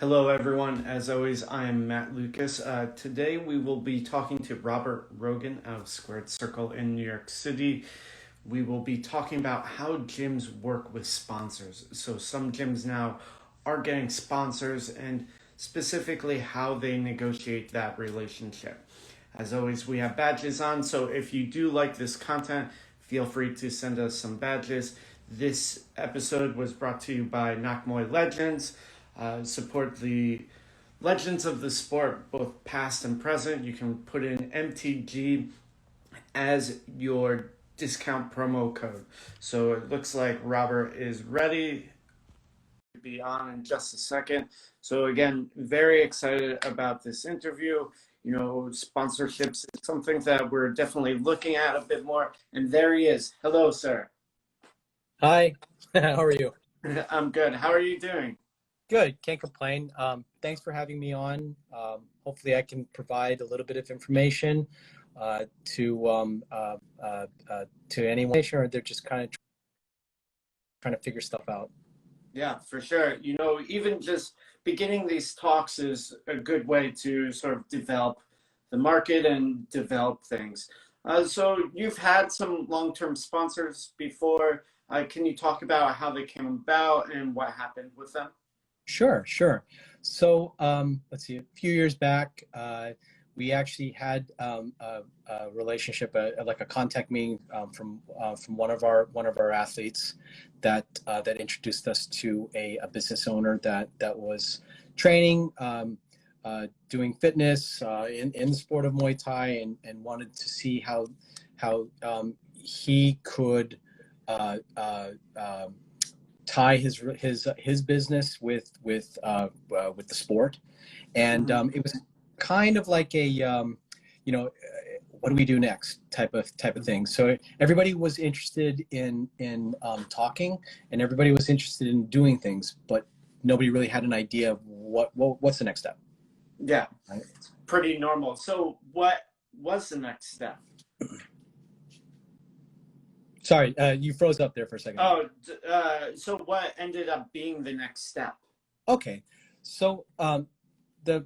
Hello, everyone. As always, I am Matt Lucas. Today, we will be talking to Robert Rogan of Squared Circle in New York City. We will be talking about how gyms work with sponsors. So, some gyms now are getting sponsors, and specifically how they negotiate that relationship. As always, we have badges on, so if you do like this content, feel free to send us some badges. This episode was brought to you by Nak Muay Legends. Support the legends of the sport, both past and present. You can put in MTG as your discount promo code. So it looks like Robert is ready to be on in just a second. So again, very excited about this interview. You know, sponsorships is something that we're definitely looking at a bit more. And there he is. Hello, sir. Hi, how are you? I'm good. How are you doing? Good, can't complain. Thanks for having me on. Hopefully I can provide a little bit of information to anyone, or they're just kind of trying to figure stuff out. Yeah, for sure. You know, even just beginning these talks is a good way to sort of develop the market and develop things. So you've had some long-term sponsors before. Can you talk about how they came about and what happened with them? Sure. So let's see, a few years back, we actually had a relationship, like a contact meeting from one of our athletes that introduced us to a business owner that was training, doing fitness in the sport of Muay Thai, and wanted to see how he could tie his business with the sport. And it was kind of like a what do we do next type of thing. So everybody was interested in talking, and everybody was interested in doing things, but nobody really had an idea of what's the next step. Yeah, Right? pretty normal. So what was the next step? Sorry, you froze up there for a second. Oh, so what ended up being the next step? Okay, so the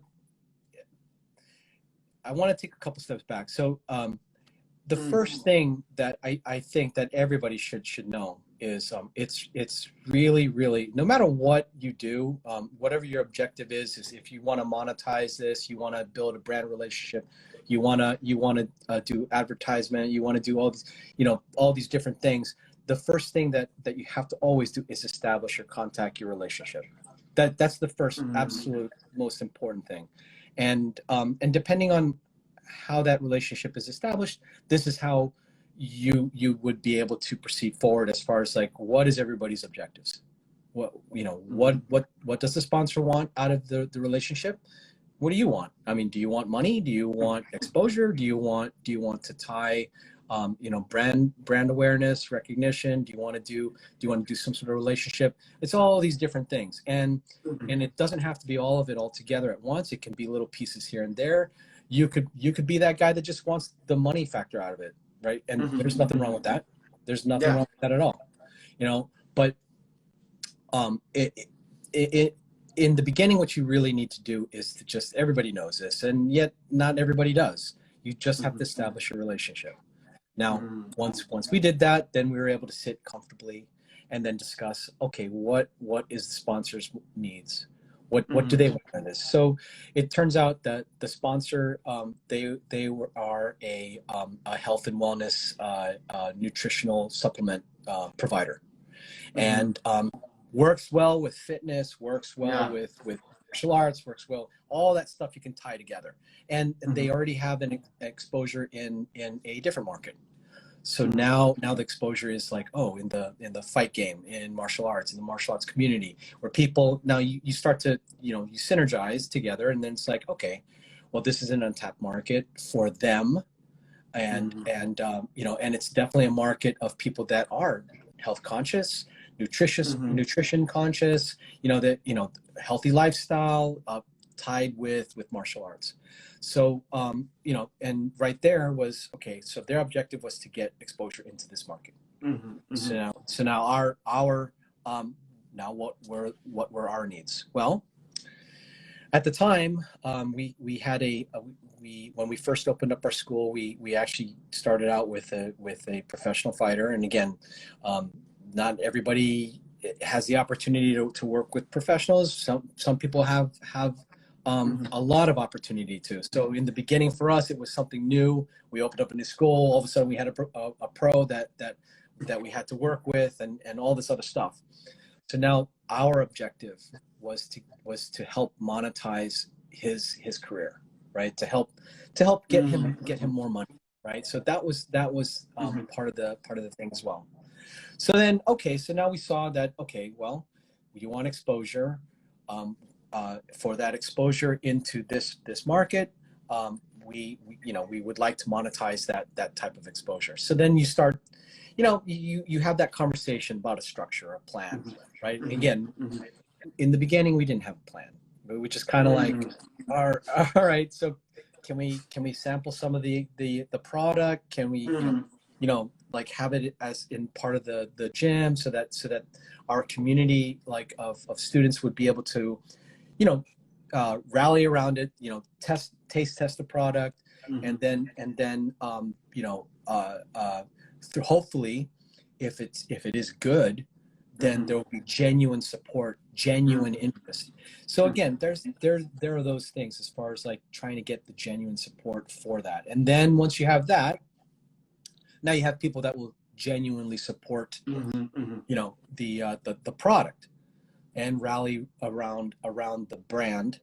I want to take a couple steps back. So the first thing that I think that everybody should know is it's really, no matter what you do, whatever your objective is if you want to monetize this, you want to build a brand relationship, you want to do advertisement, you want to do all these different things. The first thing that you have to always do is establish your relationship. That's the first absolute most important thing. And depending on how that relationship is established, this is how you would be able to proceed forward as far as like, what is everybody's objectives? What does the sponsor want out of the relationship? What do you want? I mean, do you want money? Do you want exposure? Do you want to tie brand awareness, recognition? Do you want to do some sort of relationship? It's all these different things, and it doesn't have to be all of it all together at once. It can be little pieces here and there. You could be that guy that just wants the money factor out of it, right? And there's nothing wrong with that. There's nothing wrong with that at all, but it in the beginning, what you really need to do is to just, everybody knows this, and yet not everybody does. You just have to establish a relationship. Now, once we did that, then we were able to sit comfortably and then discuss, okay, what is the sponsor's needs? What do they want in this? So it turns out that the sponsor, they are a health and wellness nutritional supplement provider, and works well with fitness, works well with martial arts, works well, all that stuff you can tie together. And they already have an exposure in a different market. So now the exposure is like, oh, in the fight game, in martial arts, in the martial arts community, where people, now you start to, you synergize together, and then it's like, okay, well, this is an untapped market for them. And it's definitely a market of people that are health conscious, nutrition conscious, healthy lifestyle tied with martial arts. So and right there was, okay, so their objective was to get exposure into this market. So now our now what were our needs? Well, At the time, we had when we first opened up our school, we actually started out with a professional fighter. And again, not everybody has the opportunity to work with professionals. Some people have a lot of opportunity to. So in the beginning for us, it was something new. We opened up a new school. All of a sudden, we had a pro that we had to work with, and all this other stuff. So now our objective was to help monetize his career, right? To help get him more money, right? So that was part of the thing as well. So then, okay, so now we saw that, okay, well, you want exposure. For that exposure into this market, we would like to monetize that type of exposure. So then you start, you have that conversation about a structure, a plan, right? Again, in the beginning, we didn't have a plan. We just kind of like, all right, so can we sample some of the product? Can we, like have it as in part of the gym, so that our community of students would be able to, rally around it, taste test the product, and then hopefully, if it is good, then there will be genuine support, genuine interest. So again, there are those things as far as like trying to get the genuine support for that. And then once you have that, now you have people that will genuinely support, the product and rally around the brand,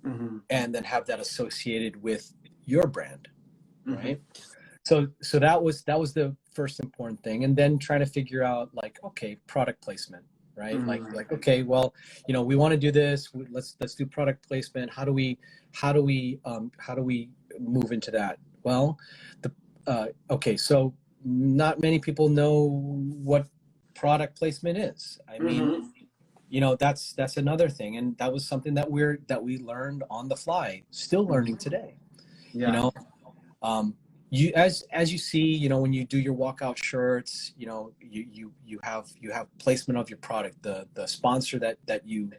and then have that associated with your brand, right? So that was the first important thing, and then trying to figure out like, okay, product placement, right? Like okay, well, we want to do this. Let's do product placement. How do we move into that? Well, okay, so not many people know what product placement is. I mean, that's another thing, and that was something that we learned on the fly, still learning today. You as you see, when you do your walkout shirts, you have placement of your product, the sponsor that you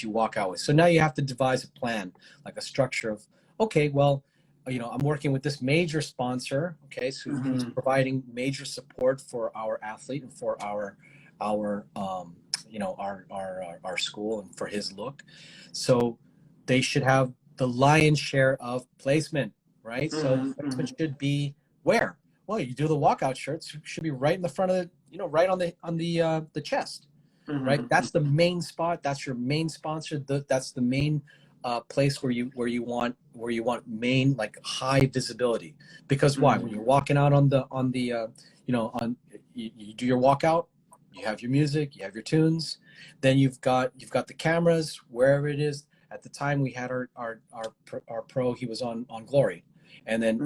walk out with. So now you have to devise a plan, like a structure of, okay, well, I'm working with this major sponsor, okay, so who's providing major support for our athlete and for our school and for his look. So they should have the lion's share of placement, right? So placement should be where? Well, you do the walkout shirts, should be right in the front of the, right on the chest, right? That's the main spot. That's your main sponsor. That's the main place where you want main, like, high visibility. Because why? When you're walking out you do your walkout, you have your music, you have your tunes, then you've got the cameras wherever it is. At the time, we had our pro, he was on Glory, and then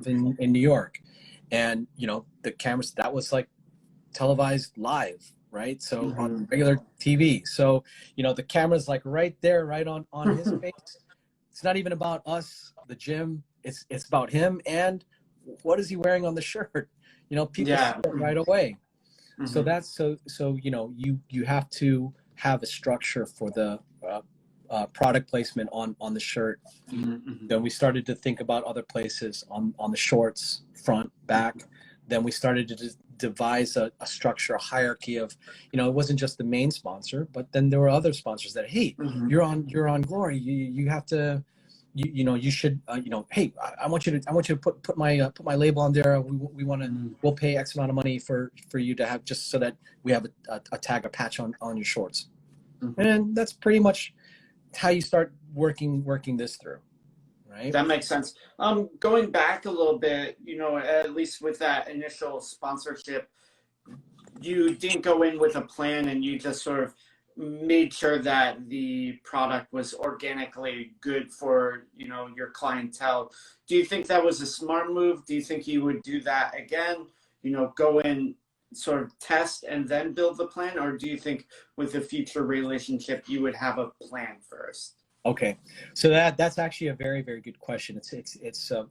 in New York, and the cameras, that was like televised live, right? So on regular TV. So the camera's like right there, right on his face. It's not even about us, the gym. It's about him, and what is he wearing on the shirt? People see it right away. So that's so you have to have a structure for the product placement on the shirt. Then we started to think about other places on the shorts, front, back. Then we started to devise a structure, a hierarchy of, it wasn't just the main sponsor, but then there were other sponsors that, hey, you're on Glory, you have to, you should, hey, I want you to put my label on there. We'll pay X amount of money for you to have, just so that we have a tag, a patch on your shorts. And that's pretty much how you start working this through, right? That makes sense. Going back a little bit, at least with that initial sponsorship, you didn't go in with a plan, and you just sort of made sure that the product was organically good for, your clientele. Do you think that was a smart move? Do you think you would do that again? Go in, sort of test, and then build the plan? Or do you think with a future relationship you would have a plan first? Okay, so that's actually a very, very good question. It's a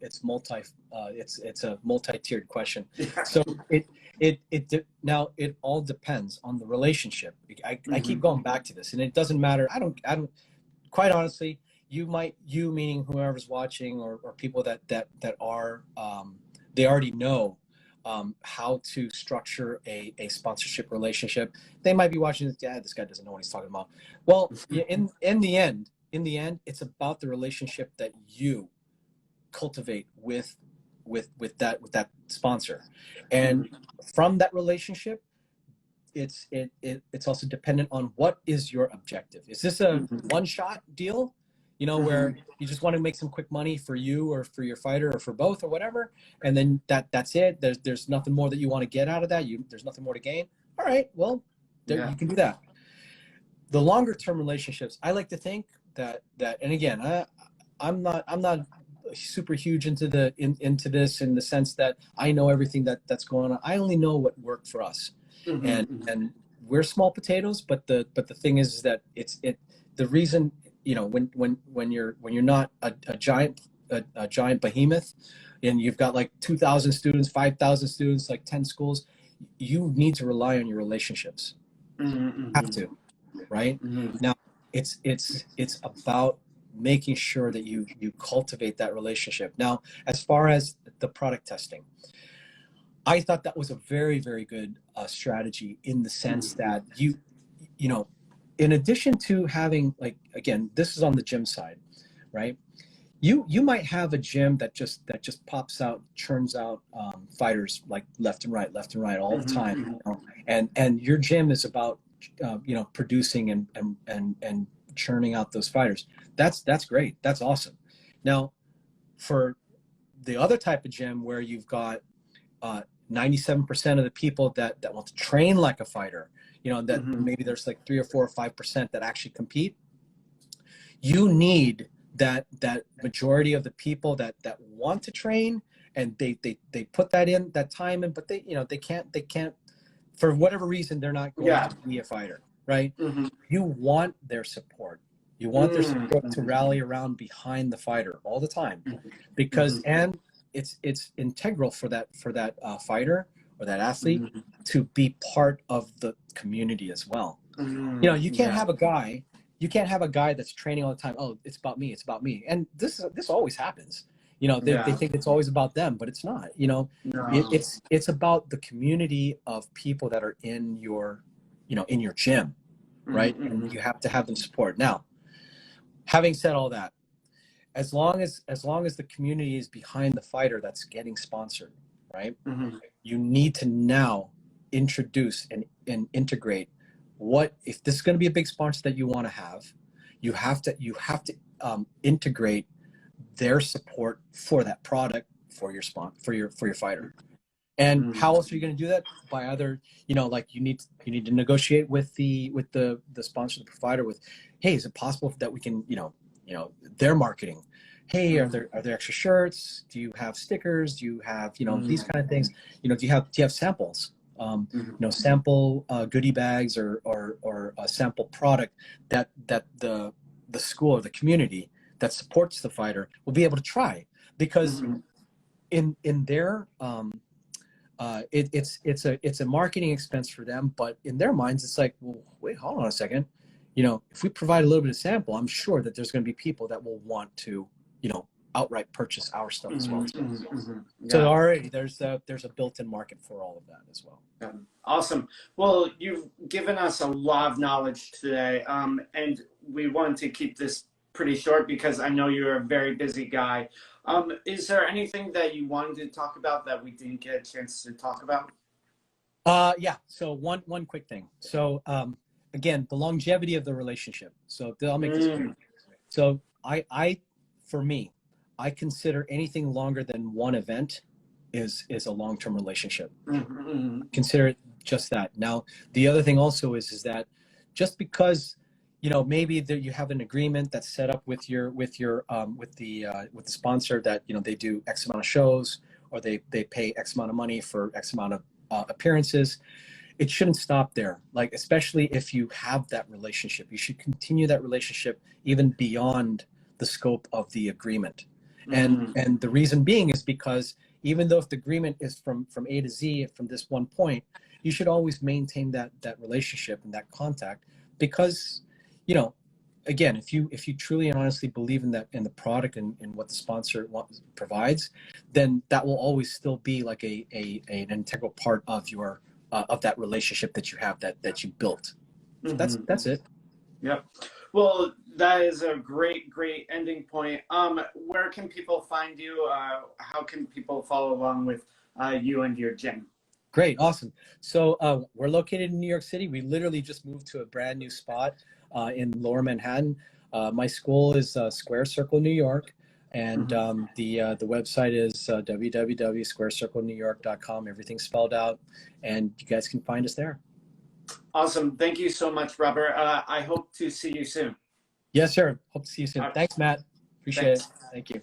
multi-tiered question. So now it all depends on the relationship. I keep going back to this, and it doesn't matter. I don't quite honestly, you meaning whoever's watching, or people that are, they already know how to structure a sponsorship relationship. They might be watching this, yeah, this guy doesn't know what he's talking about. Well, in the end, it's about the relationship that you cultivate with that sponsor, and from that relationship, it's also dependent on what is your objective. Is this a one-shot deal, where you just want to make some quick money for you or for your fighter or for both or whatever, and then that's it? There's nothing more that you want to get out of that. There's nothing more to gain. All right, well, you can do that. The longer term relationships, I like to think that and again, I'm not super huge into this in the sense that I know everything that's going on. I only know what worked for us. And we're small potatoes, but the thing is that the reason, when you're not a giant behemoth, and you've got like 2,000 students, 5,000 students, like 10 schools, you need to rely on your relationships. Have to, right? Now it's about making sure that you cultivate that relationship. Now, as far as the product testing, I thought that was a very, very good strategy, in the sense that you know, in addition to having, like, again, this is on the gym side, right? You might have a gym that just pops out, churns out fighters like left and right all the time, and your gym is about producing and churning out those fighters. That's great. That's awesome. Now, for the other type of gym where you've got 97% of the people that want to train like a fighter, that maybe there's like 3 or 4 or 5% that actually compete. You need that majority of the people that want to train, and they put that time in, but they can't for whatever reason, they're not going to be a fighter, right? You want their support. You want their support to rally around behind the fighter all the time, because and it's integral for that fighter or that athlete to be part of the community as well. You can't have a guy that's training all the time. Oh, it's about me. And this always happens. They think it's always about them, but it's not. No. It's about the community of people that are in your gym, right? And you have to have them support. Now, having said all that, as long as the community is behind the fighter that's getting sponsored, right? You need to now introduce and integrate, what if this is going to be a big sponsor that you want to have, you have to integrate their support for that product, for your fighter. And how else are you going to do that? By either, like you need to negotiate with the sponsor, the provider, with, hey, is it possible that we can, their marketing, hey, are there extra shirts? Do you have stickers? Do you have, these kind of things? Do you have samples? Sample goodie bags or a sample product that the school or the community that supports the fighter will be able to try, because in their it's a marketing expense for them, but in their minds it's like, well, wait, hold on a second, if we provide a little bit of sample, I'm sure that there's going to be people that will want to outright purchase our stuff as well. So already there's a built-in market for all of that as well. Awesome. Well, you've given us a lot of knowledge today, and we wanted to keep this pretty short because I know you're a very busy guy. Is there anything that you wanted to talk about that we didn't get a chance to talk about? Yeah. So one quick thing. So again, the longevity of the relationship. So I'll make this clear. So for me, I consider anything longer than one event is a long-term relationship. Consider it just that. Now, the other thing also is that just because maybe you have an agreement that's set up with the sponsor that they do X amount of shows, or they pay X amount of money for X amount of appearances, it shouldn't stop there. Like, especially if you have that relationship, you should continue that relationship even beyond the scope of the agreement. And the reason being is because even though if the agreement is from A to Z from this one point, you should always maintain that relationship and that contact, because again, if you truly and honestly believe in that, in the product and what the sponsor provides, then that will always still be like an integral part of your of that relationship that you have, that you built. So that's it. Yep. Well, that is a great ending point. Where can people find you? How can people follow along with you and your gym? Great, awesome. So we're located in New York City. We literally just moved to a brand new spot in Lower Manhattan. My school is Square Circle New York, and the website is www.squarecirclenewyork.com. Everything's spelled out, and you guys can find us there. Awesome. Thank you so much, Robert. I hope to see you soon. Yes, sir. Hope to see you soon. Thanks, Matt. Appreciate it. Thank you.